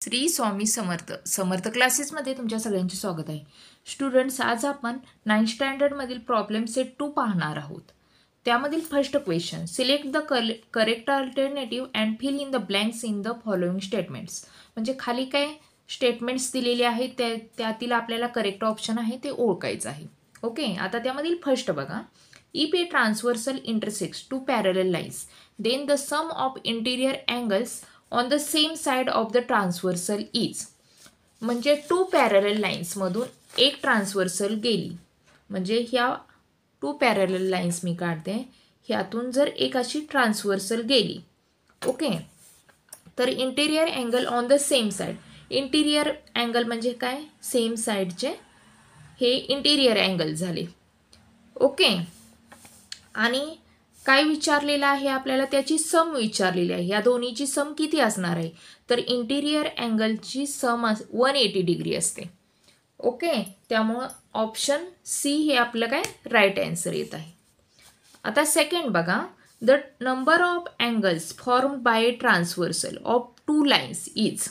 श्री स्वामी समर्थ समर्थ क्लासेसमध्ये तुमच्या सगळ्यांचे स्वागत आहे. स्टुडंट्स, आज आपण 9th स्टँडर्डमधील प्रॉब्लेम सेट 2 पाहणार आहोत. त्यामधील first question, select the correct alternative and fill in the blanks in the following statements. म्हणजे खाली काय स्टेटमेंट्स दिलेले आहेत त्यातील आपल्याला करेक्ट ऑप्शन आहे ते ओळखायचं आहे. ओके, आता त्यामधील फर्स्ट बघा, if a transversal intersects two parallel lines then the sum of interior angles on the same side of the transversal is. म्हणजे 2 पॅरलल लाईन्समधून एक ट्रान्सव्हर्सल गेली, म्हणजे ह्या 2 पॅरलल लाईन्स मी काढते, ह्यातून जर एक अशी ट्रान्सव्हर्सल गेली, ओके, तर interior angle on the same side. Interior angle म्हणजे काय, सेम साइडचे हे इंटिरियर अँगल झाले. ओके, आणि काय विचारलेलं आहे आपल्याला, त्याची सम विचारलेली आहे. या दोन्हीची सम किती असणार आहे, तर इंटिरियर अँगलची सम 180 डिग्री असते. ओके, त्यामुळं ऑप्शन सी हे आपलं काय राईट आन्सर येत आहे. आता सेकंड बघा, the number of angles formed by transversal of 2 lines is.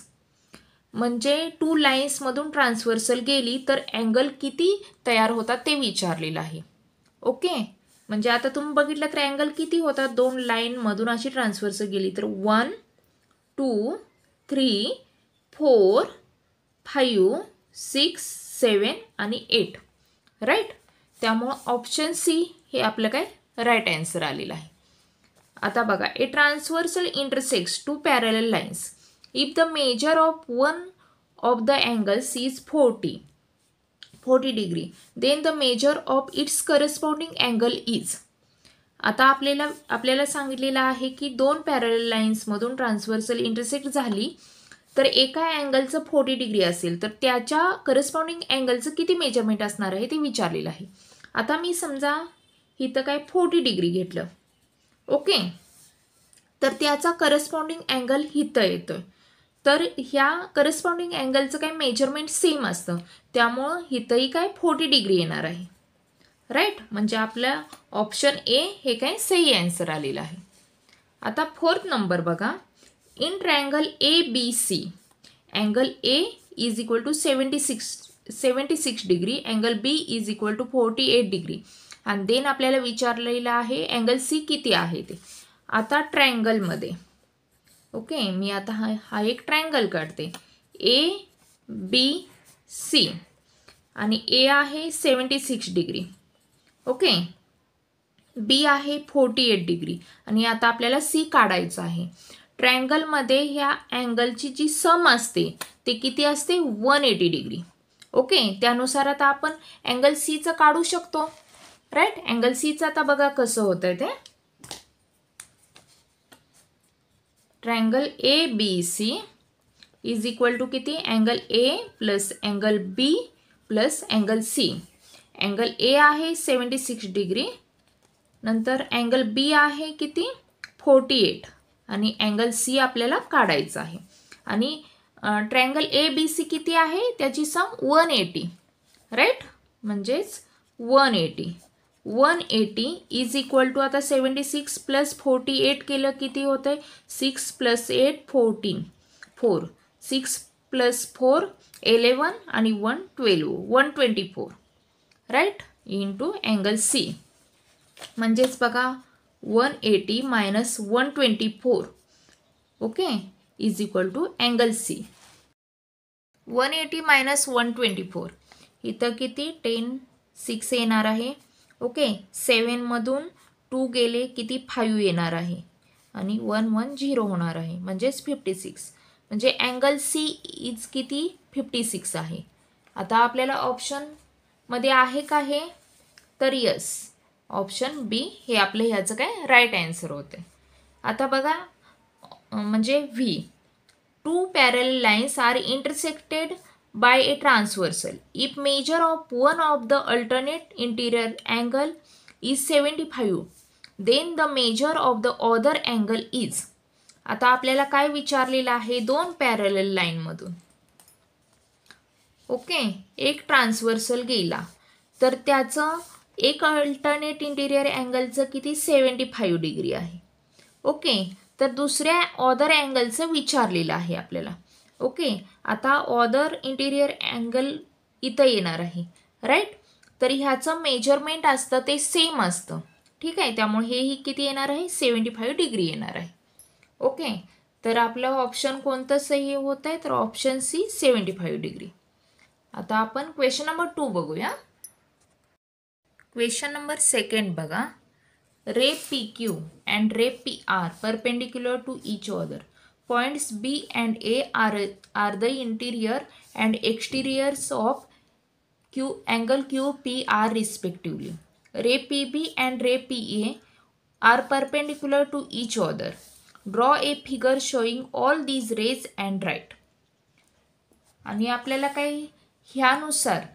म्हणजे 2 लाईन्समधून ट्रान्सव्हर्सल गेली तर अँगल किती तयार होतात ते विचारलेलं आहे. ओके, म्हणजे आता तुम्ही बघितलं तर अँगल किती होतात, 2 लाईनमधून अशी ट्रान्सव्हर्सल गेली तर 1 2 3 4 5 6 7 आणि 8, राईट. त्यामुळं ऑप्शन सी हे आपलं काय राईट आन्सर आलेलं आहे. आता बघा, a transversal intersects 2 parallel lines if the measure of one of the angles is 40 degree then the measure of its corresponding angle is. आता आपल्याला सांगितलेलं आहे की 2 पॅरलल लाईन्समधून ट्रान्सव्हर्सल इंटरसेक्ट झाली तर एका अँगलचं 40 डिग्री असेल तर त्याच्या करस्पॉन्डिंग अँगलचं किती मेजरमेंट असणार आहे ते विचारलेलं आहे. आता मी समजा इथं काय 40 डिग्री घेतलं, ओके, तर त्याचा करस्पॉन्डिंग अँगल इथं येतोय, तर ह्या करस्पॉन्डिंग अँगलचं काय मेजरमेंट सेम असतं, त्यामुळं इथंही काय 40 डिग्री येणार आहे, राईट. म्हणजे आपल्या ऑप्शन ए हे काय सही आन्सर आलेलं आहे. आता फोर्थ नंबर बघा, in triangle A B C angle A is equal to 76 degree, angle B is equal to 48 degree, आणि देन आपल्याला विचारलेलं आहे अँगल सी किती आहे ते. आता ट्रायंगलमध्ये, ओके, मी आता हा एक ट्रायंगल काढते, ए बी सी, आणि ए आहे 76 डिग्री, ओके, बी आहे 48 डिग्री, आणि आता आपल्याला सी काढायचं आहे. ट्रायंगलमध्ये ह्या अँगलची जी सम असते ते किती असते, 180 डिग्री. ओके, त्यानुसार आता आपण अँगल सीचं काढू शकतो, राईट. अँगल सीचं आता बघा कसं होतं ते, triangle A B C is equal to किती, angle A plus angle B plus angle C. Angle A आहे 76 डिग्री, नंतर अँगल बी आहे किती 48, आणि अँगल सी आपल्याला काढायचं आहे. आणि ट्रायंगल ए बी सी किती आहे, त्याची सम 180, राईट. म्हणजेच 180 इज इक्वल टू, आता 76 प्लस 48 केलं किती होतं, 6 प्लस 8 14, 4 6 प्लस 4 11 आणि 1 12 124, राईट, इंटू अँगल सी. म्हणजेच बघा 180 minus 124, okay, is equal to angle C. 180 minus 124, इथं किती 10 6 येणार आहे, ओके, 7मधून 2 गेले किती 5 येणार आहे, आणि 1 1 0 होणार आहे, म्हणजेच 56. म्हणजे अँगल सी इज किती 56 आहे. आता आपल्याला ऑप्शनमध्ये आहे का हे, तर यस, ऑप्शन बी हे आपलं ह्याचं काय राईट आन्सर होते. आता बघा, म्हणजे V 2 parallel lines are intersected by a transversal. If measure of one of the alternate interior angle is 75, then the measure of the other angle is. आता आपल्याला काय विचारलेलं आहे, 2 पॅरलल लाईनमधून, ओके, एक ट्रान्सव्हर्सल गेला तर त्याचं एक अल्टरनेट इंटिरियर अँगलचं किती 75 डिग्री आहे, ओके, तर दुसऱ्या ऑदर अँगलचं विचारलेलं आहे आपल्याला. ओके, आता ऑदर इंटिरियर अँगल इथं येणार आहे, राईट. तर ह्याचं मेजरमेंट असतं ते सेम असतं, ठीक आहे. त्यामुळे हेही किती येणार आहे, 75 डिग्री येणार आहे. ओके, तर आपलं ऑप्शन कोणतं सही होत आहे, तर ऑप्शन सी 75 डिग्री. आता आपण क्वेश्चन नंबर 2 बघूया. क्वेश्चन नंबर 2 बघा. Ray PQ and ray PR perpendicular to each other. Points B and A are the interior and exteriors of angle QPR respectively. Ray PB and ray PA are perpendicular to each other. Draw a figure showing all these rays and write. आणि आपल्याला काय ह्यानुसार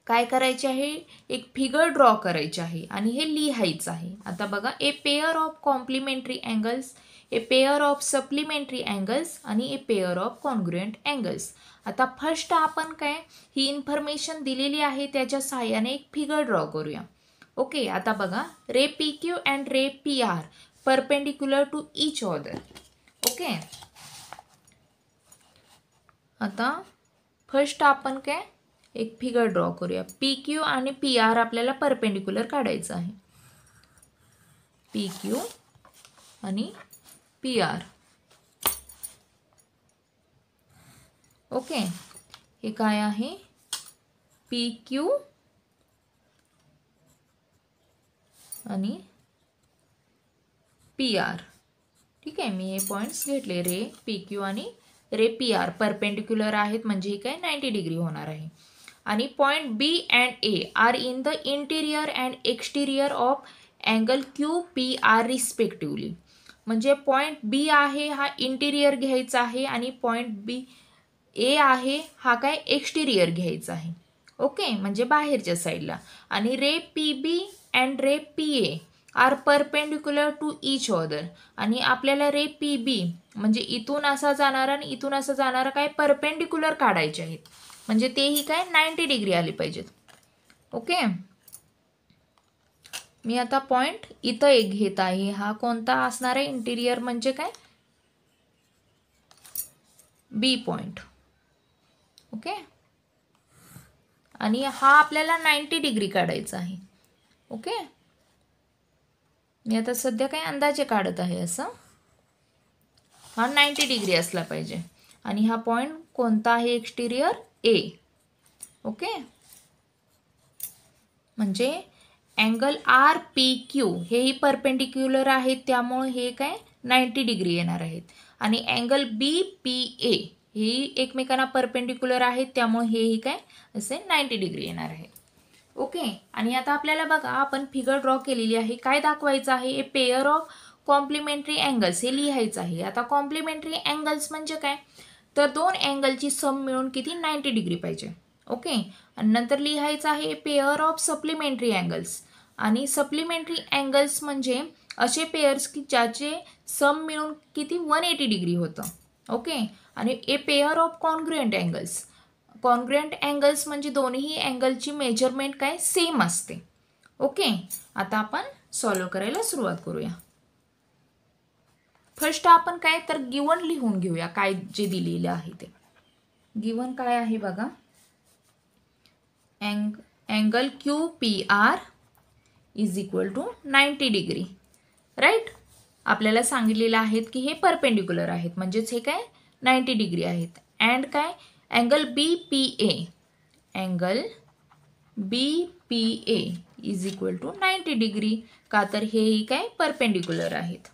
काय करायचे आहे, एक figure draw करायचे आहे आणि हे लिहायचं आहे. आता बघा, a pair of complementary angles, a pair of supplementary angles आणि a pair of congruent angles. आता फर्स्ट आपण काय ही इन्फॉर्मेशन दिलेली आहे त्याच्या सहाय्याने एक फिगर ड्रॉ करूया. ओके, आता बघा, ray PQ and ray PR perpendicular to each other. Okay, आता फर्स्ट आपण काय एक फिगर ड्रॉ करूया. PQ आणि PR आपल्याला परपेंडिक्युलर काढायचं आहे. PQ आणि PR. ओके, हे काय आहे, PQ आणि PR. ठीक आहे, मी हे पॉइंट्स घेतले. रे PQ आणि रे PR परपेंडिक्युलर आहेत म्हणजे हे काय 90 डिग्री होणार आहे. आणि point B and A are in the interior and exterior of angle QPR respectively. म्हणजे पॉइंट B आहे हा इंटिरियर घ्यायचा आहे आणि पॉइंट A आहे हा काय एक्सटिरियर घ्यायचा आहे. ओके, म्हणजे बाहेरच्या साईडला. आणि ray PB and ray PA are perpendicular to each other. आणि आपल्याला रे PB म्हणजे इथून असा जाणारा आणि इथून असं जाणारा काय परपेंडिक्युलर काढायचे आहेत, म्हणजे तेही काय 90 डिग्री आले पाहिजेत. ओके, मी आता पॉइंट इथं एक घेत आहे. हा कोणता असणार आहे, इंटिरियर म्हणजे काय B पॉइंट. ओके, आणि हा आपल्याला 90 डिग्री काढायचा आहे. ओके, मी आता सध्या काय अंदाजे काढत आहे. असं हा 90 डिग्री असला पाहिजे. आणि हा पॉइंट कोणता आहे, एक्सटिरियर A. ओके, म्हणजे अँगल RPQ हेही परपेंडिक्युलर आहेत त्यामुळे हे काय 90 डिग्री येणार आहेत. आणि अँगल BPA हेही एकमेकांना परपेंडिक्युलर आहेत त्यामुळे हेही काय असे 90 डिग्री येणार आहे. ओके, आणि आता आपल्याला बघा, आपण फिगर ड्रॉ केलेली आहे. काय दाखवायचं आहे, ए पेअर ऑफ कॉम्प्लिमेंटरी अँगल्स हे लिहायचं आहे. आता कॉम्प्लिमेंटरी अँगल्स म्हणजे काय, तर दोन अँगलची सम मिळून किती 90 डिग्री पाहिजे. ओके, आणि नंतर लिहायचं आहे पेअर ऑफ सप्लिमेंटरी अँगल्स. आणि सप्लिमेंटरी अँगल्स म्हणजे असे पेअर्स की ज्याचे सम मिळून किती 180 डिग्री होतं. ओके, आणि a pair of congruent angles. Congruent angles म्हणजे दोन्ही अँगलची मेजरमेंट काय सेम असते. ओके, आता आपण सॉल्व्ह करायला सुरुवात करूया. फर्स्ट आपण काय तर गिवन लिहून घेऊया, काय जे दिलेलं आहे ते. गिवन काय आहे बघा, angle QPR is equal to 90 degree. Right, आपल्याला सांगितलेलं आहेत की हे परपेंडिक्युलर आहेत म्हणजेच हे काय 90 डिग्री आहेत. अँड काय angle BPA, angle BPA is equal to 90 degree. का तर हेही काय परपेंडिक्युलर आहेत.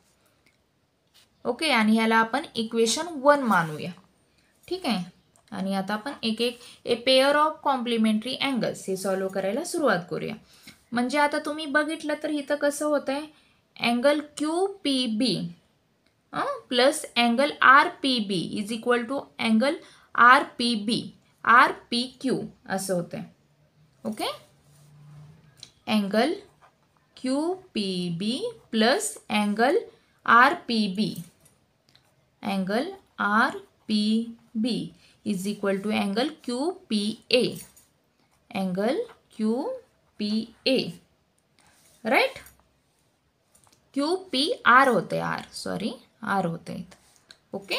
ओके, आणि ह्याला आपण इक्वेशन 1 मानूया. ठीक आहे, आणि आता आपण एक एक ए पेअर ऑफ कॉम्प्लिमेंटरी अँगल्स हे सॉल्व्ह करायला सुरुवात करूया. म्हणजे आता तुम्ही बघितलं तर इथं कसं होत आहे, angle QPB plus angle RPB is equal to angle RPQ असं होत आहे. Okay, angle QPB plus angle RPB, angle RPB is equal to angle QPA, angle QPA. Right, QPR होते, R होते. ओके,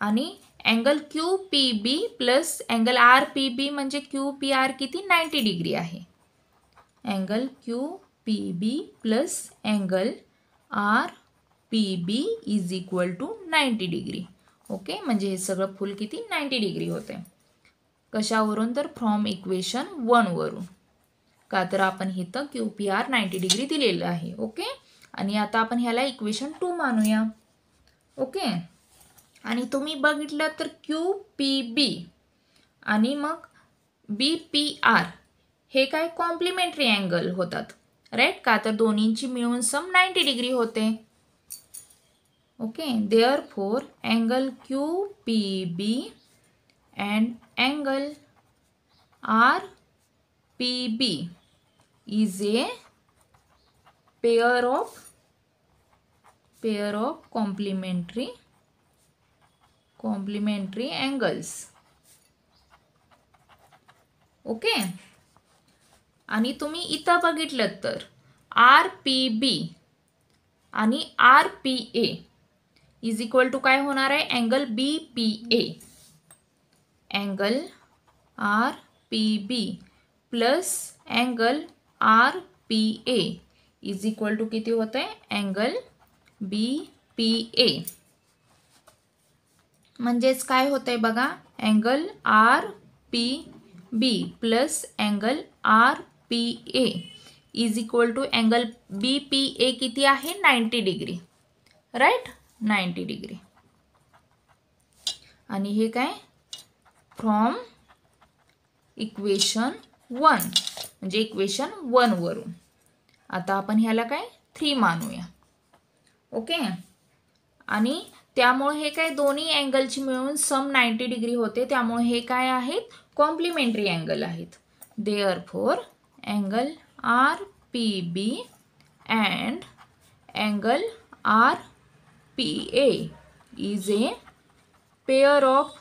आणि angle Q P B plus angle R P B म्हणजे Q P R किती 90 degree आहे. Angle Q P B plus angle R P B is equal to 90 degree. Okay, म्हणजे हे सगळं फुल किती 90 डिग्री होते. कशावरून? तर फ्रॉम इक्वेशन 1 वरून. का तर आपण इथं क्यू पी आर 90 डिग्री दिलेलं आहे. ओके, आणि आता आपण ह्याला इक्वेशन 2 मानूया. ओके, आणि तुम्ही बघितलं तर क्यू पी बी आणि मग बी पी आर हे काय कॉम्प्लिमेंटरी अँगल होतात, राईट? का तर दोन्हींची मिळून सम 90 डिग्री होते. Okay, therefore angle Q P B and angle R P B is a pair of complementary angles. Okay, आणि तुम्ही इथं बघितलं तर आर पी बी आणि R P A is equal to काय होणार आहे? Angle B P A. Angle R P B plus angle R P A is equal to किती होत आहे? Angle B P A. म्हणजेच काय होत आहे बघा, angle R P B plus angle R P A is equal to angle B P A किती आहे? 90 डिग्री, राईट? 90 डिग्री. आणि हे काय? फ्रॉम इक्वेशन 1 म्हणजे इक्वेशन 1 वरून. आता आपण ह्याला काय 3 मानूया. ओके, आणि त्यामुळे हे काय दोन्ही अँगलची मिळून सम 90 डिग्री होते, त्यामुळे हे काय आहेत? कॉम्प्लिमेंटरी अँगल आहेत. Therefore angle R P B and angle R P A is a pair of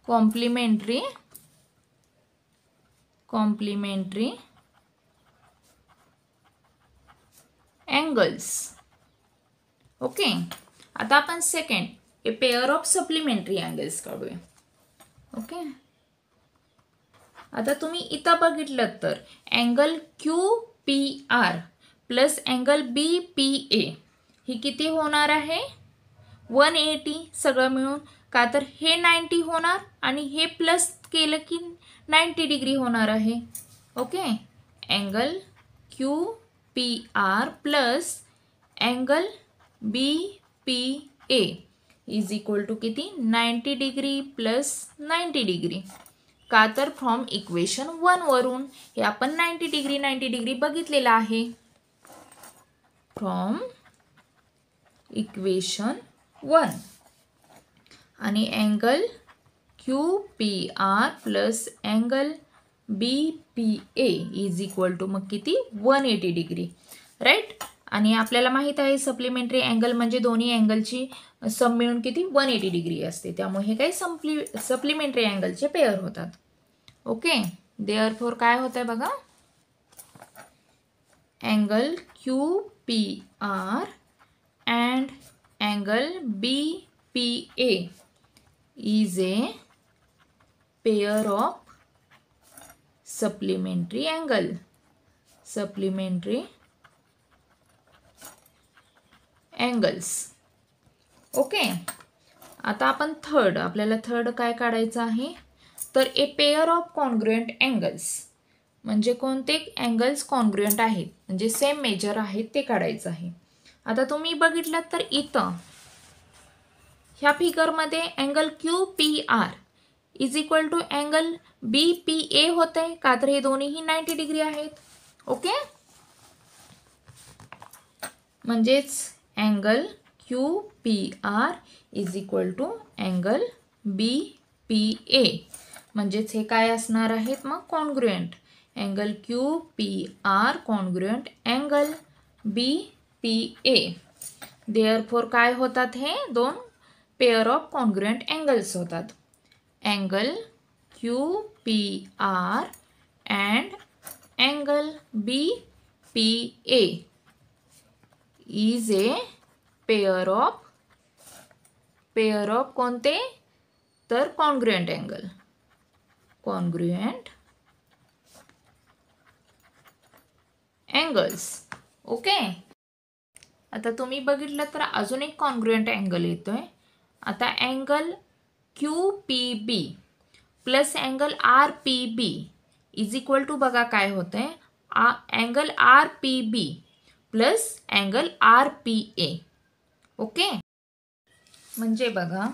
complementary angles. Okay, आता आपण second a pair of supplementary angles काढूया. ओके, आता तुम्ही इथं बघितलं तर angle Q P R plus angle B P A ही किती होणार आहे? 180 सगळं मिळून. का तर हे 90 होणार आणि हे प्लस केलं की 90 डिग्री होणार आहे. Okay, angle Q P R plus angle B P A is equal to किती? 90 डिग्री प्लस 90 डिग्री. का तर फ्रॉम इक्वेशन 1 वरून हे आपण 90 डिग्री बघितलेलं आहे. From equation 1. आणि angle Q P R plus angle B P A is equal to मग किती? 180 डिग्री, राईट? आणि आपल्याला माहित आहे सप्लिमेंटरी अँगल म्हणजे दोन्ही अँगलची सम मिळून किती? 180 डिग्री असते, त्यामुळे हे काही सप्लिमेंटरी अँगलचे पेअर होतात. ओके, देअरफॉर काय होत आहे बघा, angle Q P R and angle B P A is a pair of supplementary angles. Okay, आता आपण आपल्याला थर्ड काय काढायचं आहे? तर a pair of congruent angles म्हणजे कोणते अँगल्स कॉन्ग्रुएंट आहेत म्हणजे सेम मेजर आहेत ते काढायचं आहे. आता तुम्ही बघितलं तर इथं ह्या फिगरमध्ये angle Q P R is equal to angle B P A होत आहे, का तर हे दोन्हीही 90 डिग्री आहेत. ओके, म्हणजेच angle Q P R is equal to angle B P A म्हणजेच हे काय असणार आहेत मग? Congruent. Angle Q P R congruent angle B P A. Therefore काय होतात? हे दोन पेअर ऑफ कॉन्ग्रुएंट अँगल्स होतात. Angle Q P R and angle B P A is a pair of pair of कोणते तर congruent angle, congruent angles. Okay. आता तुम्ही बघितलं तर अजून एक कॉन्ग्रुएंट अँगल येतोय. आता angle QPB plus angle RPB is equal to बघा काय होतंय angle RPB plus angle RPA. Okay. म्हणजे बघा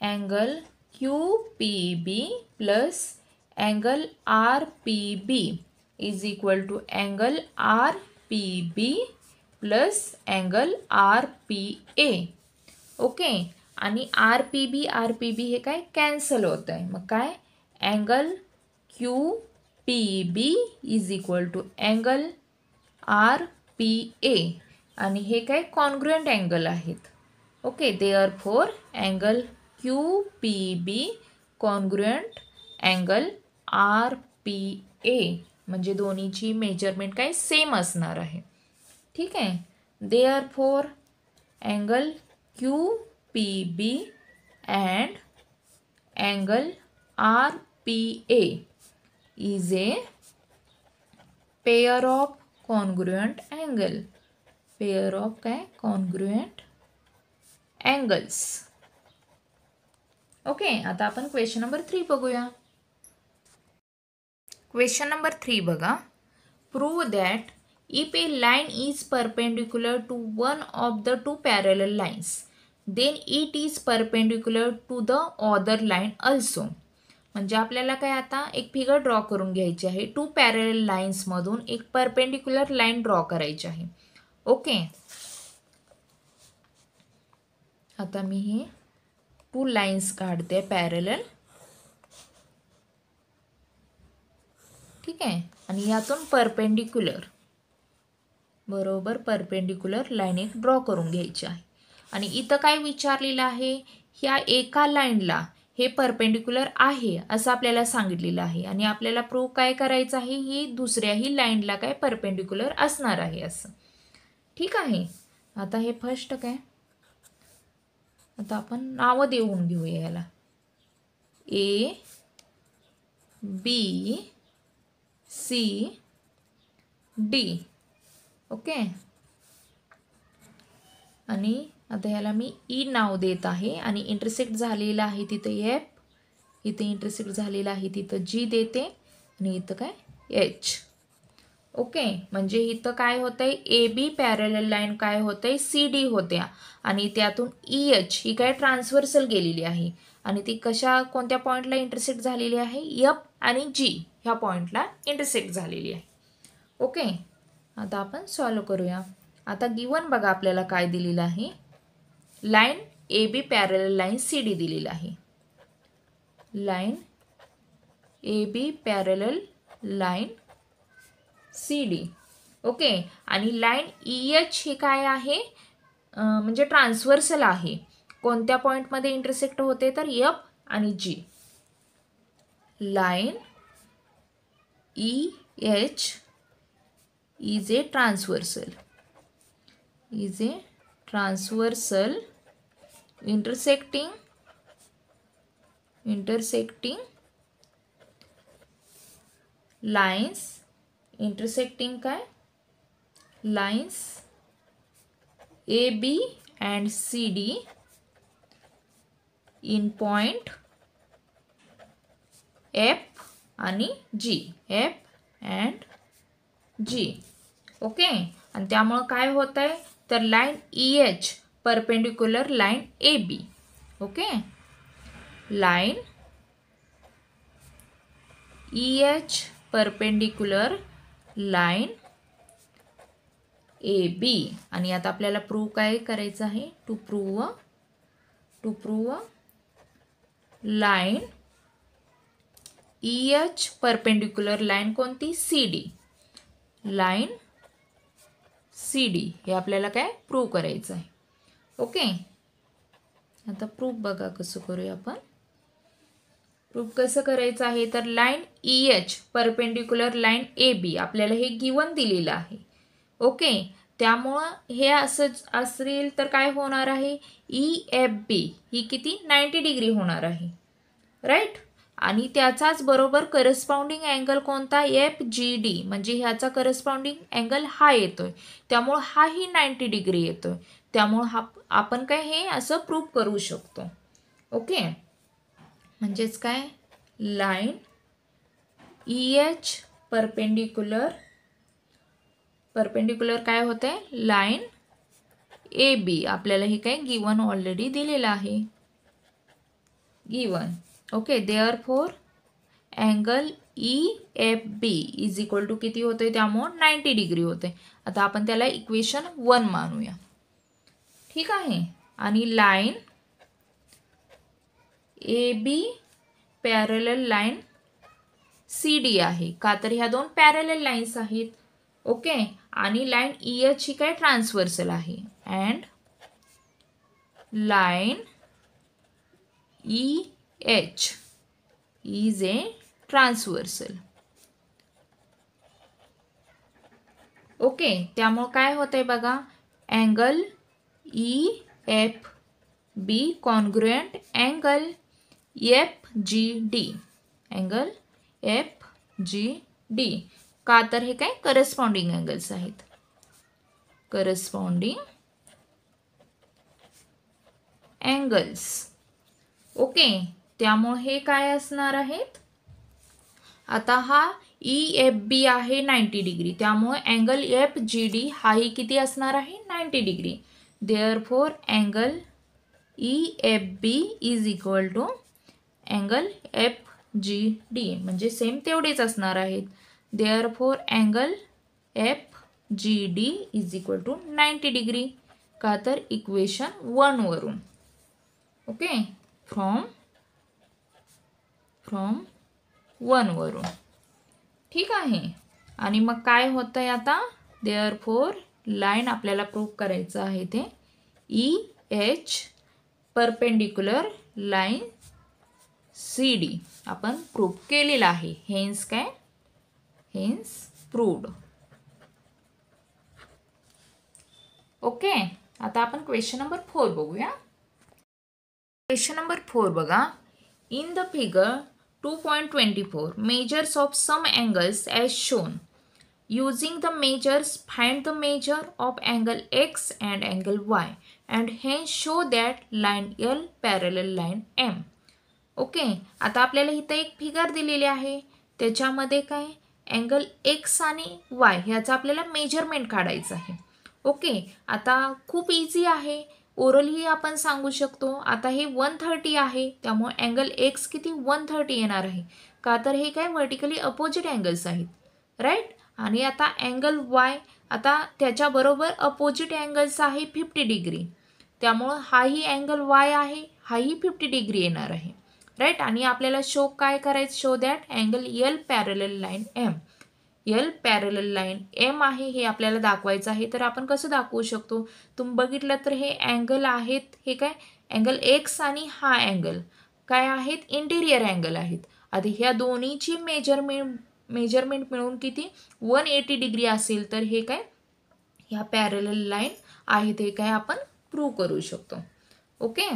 angle QPB plus angle RPB is equal to angle RPB plus angle RPA. Okay. आणि RPB हे काय कॅन्सल होत आहे. मग काय angle QPB is equal to angle RPA आणि हे काय कॉन्ग्रुएंट अँगल आहेत. Okay. Therefore angle QPB congruent angle RPA म्हणजे दोन्हीची मेजरमेंट काय सेम असणार आहे. ठीक आहे. Therefore angle QPB and angle RPA is a pair of congruent angle. Pair of काय congruent angles. ओके. आता आपण क्वेश्चन नंबर 3 बघूया. क्वेश्चन नंबर 3 बघा. Prove that if a line is perpendicular to one of the two parallel lines, then it is perpendicular to the other line also. म्हणजे आपल्याला काय आता एक फिगर ड्रॉ करून घ्यायची आहे. टू पॅरलल लाईन्स मधून एक परपेंडिक्युलर लाईन ड्रॉ करायची आहे. ओके. आता मी हे टू लाईन्स काढते पॅरलल. ठीक आहे. आणि यातून परपेंडिक्युलर बरोबर परपेंडिक्युलर लाईन एक ड्रॉ करून घ्यायची आहे. आणि इथं काय विचारलेलं आहे ह्या एका लाईनला हे परपेंडिक्युलर आहे असं आपल्याला सांगितलेलं आहे. आणि आपल्याला प्रूव्ह काय करायचं आहे ही दुसऱ्याही लाईनला काय परपेंडिक्युलर असणार आहे असं. ठीक आहे. आता हे फर्स्ट काय आता आपण नावं देऊन घेऊया याला A B C D. Okay. आणि आता ह्याला मी ई नाव देत आहे आणि इंटरसेक्ट झालेला आहे तिथं F, इथे इंटरसेक्ट झालेला आहे तिथं G देते आणि इथं काय H. ओके. म्हणजे इथं काय होतंय AB पॅरलल लाईन काय होतंय CD होत्या आणि त्यातून EH ही काय ट्रान्सव्हर्सल गेलेली आहे आणि ती कोणत्या पॉईंटला इंटरसेक्ट झालेली आहे F आणि G ह्या पॉईंटला इंटरसेक्ट झालेली आहे. ओके. आता आपण सॉल्व्ह करूया. आता गिवन बघा आपल्याला काय दिलेलं आहे line AB parallel line CD दिलेलं आहे. Line AB parallel line CD. Okay. आणि लाईन EH ही काय आहे म्हणजे ट्रान्सव्हर्सल आहे. कोणत्या पॉईंटमध्ये इंटरसेक्ट होते तर F आणि G. Line EH is a transversal intersecting lines intersecting काय lines AB and CD in point F आणि G. F and G. Okay. आणि त्यामुळे काय होत आहे तर line EH perpendicular line AB. Okay. Line EH perpendicular line AB. आणि आता आपल्याला प्रूव्ह काय करायचं आहे to prove line EH perpendicular line कोणती CD. लाईन CD हे आपल्याला काय प्रूव्ह करायचं आहे. ओके. आता प्रूव्ह बघा कसं करूया आपण. प्रूव्ह कसं करायचं आहे तर line EH perpendicular line AB आपल्याला हे गिवन दिलेलं आहे. ओके. त्यामुळं हे असंच असेल तर काय होणार आहे, EFB ही किती 90 डिग्री होणार आहे, राईट. आणि त्याचाच बरोबर करस्पॉन्डिंग अँगल कोणता, FGD, म्हणजे ह्याचा करस्पॉन्डिंग अँगल हा येतोय, त्यामुळं हाही 90 डिग्री येतोय. त्यामुळं आपण काय हे असं प्रूव्ह करू शकतो. ओके, म्हणजेच काय, लाईन EH परपेंडिक्युलर काय होते, लाईन AB. आपल्याला हे काय गिवन ऑलरेडी दिलेलं आहे, given. Okay, therefore angle EFB is equal to किती होते, त्यामुळे 90 डिग्री होते. आता आपण त्याला इक्वेशन 1 मानूया, ठीक आहे. आणि line AB parallel line CD आहे, का तर ह्या दोन पॅरलल लाईन्स आहेत. ओके, आणि लाईन EH ही काय ट्रान्सव्हर्सल आहे. And line EH is a transversal. Okay, त्यामुळे काय होतंय बघा, angle EFB congruent angle FGD, angle FGD, का तर हे काय करस्पॉन्डिंग अँगल्स आहेत, करस्पॉन्डिंग अँगल्स. ओके, त्यामुळे हे काय असणार आहेत, आता हा EFB आहे 90 डिग्री, त्यामुळे अँगल FGD हाही किती असणार आहे, 90 degree. Therefore angle EFB is equal to angle FGD, म्हणजे सेम तेवढेच असणार आहेत. Therefore angle FGD is equal to 90 degree, का तर इक्वेशन 1 वरून. ओके, फ्रॉम 1 वरून, ठीक आहे. आणि मग काय होतंय आता, देअरफॉर लाईन आपल्याला प्रूव्ह करायचं आहे ते EH परपेंडिक्युलर लाईन CD आपण प्रूव्ह केलेला आहे. हेन्स काय, हेन्स प्रूव्ड. ओके, आता आपण क्वेश्चन नंबर 4 बघूया. क्वेश्चन नंबर 4 बघा. In the figure 2.24 measures of some angles as shown. Using the measures, find the measure of angle X and angle Y and hence show that line L parallel line M. Okay, आता आपल्याला इथं एक figure दिलेली आहे, त्याच्यामध्ये काय angle X आणि Y ह्याचा आपल्याला मेजरमेंट काढायचं आहे. ओके, आता खूप इझी आहे, ओरली आपण सांगू शकतो. आता हे 130 आहे, त्यामुळे अँगल X किती 130 येणार आहे, का तर हे काय व्हर्टिकली अपोजिट अँगल्स आहेत, राईट. आणि आता अँगल Y, आता त्याच्याबरोबर अपोजिट अँगल्स आहे 50 डिग्री, त्यामुळं हाही अँगल Y आहे, हाही 50 डिग्री येणार आहे, राईट. आणि आपल्याला शो काय करायचं, show that angle L parallel line M, L parallel line M आहे हे आपल्याला दाखवायचं आहे. तर आपण कसं दाखवू शकतो, तुम्ही बघितलं तर हे अँगल आहेत, हे काय अँगल X आणि हा अँगल काय आहेत, इंटिरियर अँगल आहेत. आता ह्या दोन्हीची मेजरमेंट मिळून किती 180 डिग्री असेल, तर हे काय ह्या पॅरलल लाईन आहेत, हे काय आपण प्रूव्ह करू शकतो. ओके,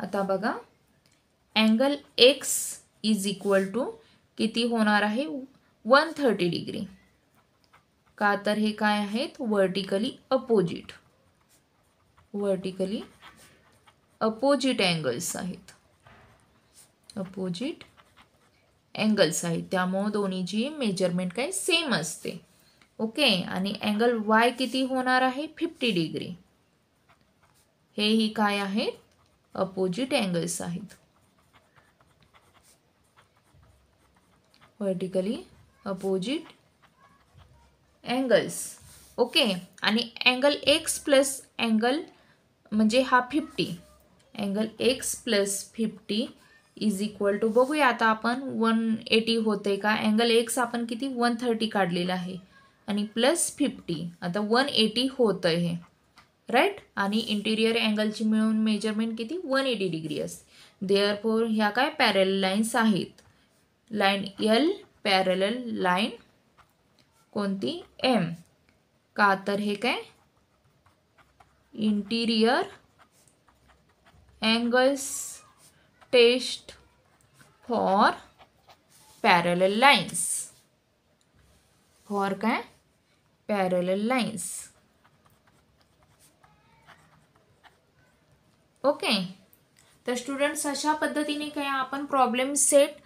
आता बघा angle X is equal to किती होणार आहे 130 डिग्री, का तर हे काय आहेत व्हर्टिकली अपोजिट अँगल्स आहेत, अपोजिट अँगल्स आहेत, त्यामुळे दोन्हीची मेजरमेंट काय सेम असते. ओके, आणि अँगल Y किती होणार आहे 50 डिग्री, हेही काय आहेत अपोजिट अँगल्स आहेत, व्हर्टिकली अपोजिट अँगल्स. ओके, आणि अँगल X प्लस अँगल म्हणजे हा 50, angle X plus 50 is equal to, बघूया आता आपण 180 होते का, अँगल X आपण किती 130 काढलेला आहे आणि प्लस 50, आता 180 होतं हे, राईट. आणि इंटिरियर अँगलची मिळून मेजरमेंट किती 180 डिग्री असते. देअरफॉर ह्या काय पॅरलल लाईन्स आहेत, लाईन L पॅरलल लाईन कोणती M, का तर हे काय interior angles test for parallel lines. For काय parallel lines. ओके. तर स्टुडंट्स अशा पद्धतीने काय आपण प्रॉब्लेम सेट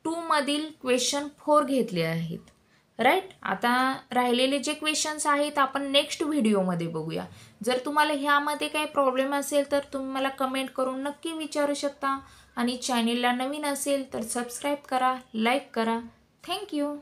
2 मधील क्वेश्चन 4 घेतले आहेत. राईट. आता राहिलेले जे क्वेश्चन्स आहेत आपण नेक्स्ट व्हिडिओमध्ये बघूया. जर तुम्हाला ह्यामध्ये काही प्रॉब्लेम असेल तर तुम्ही मला कमेंट करून नक्की विचारू शकता आणि चॅनेलला नवीन असेल तर सबस्क्राईब करा, लाईक करा. थँक्यू.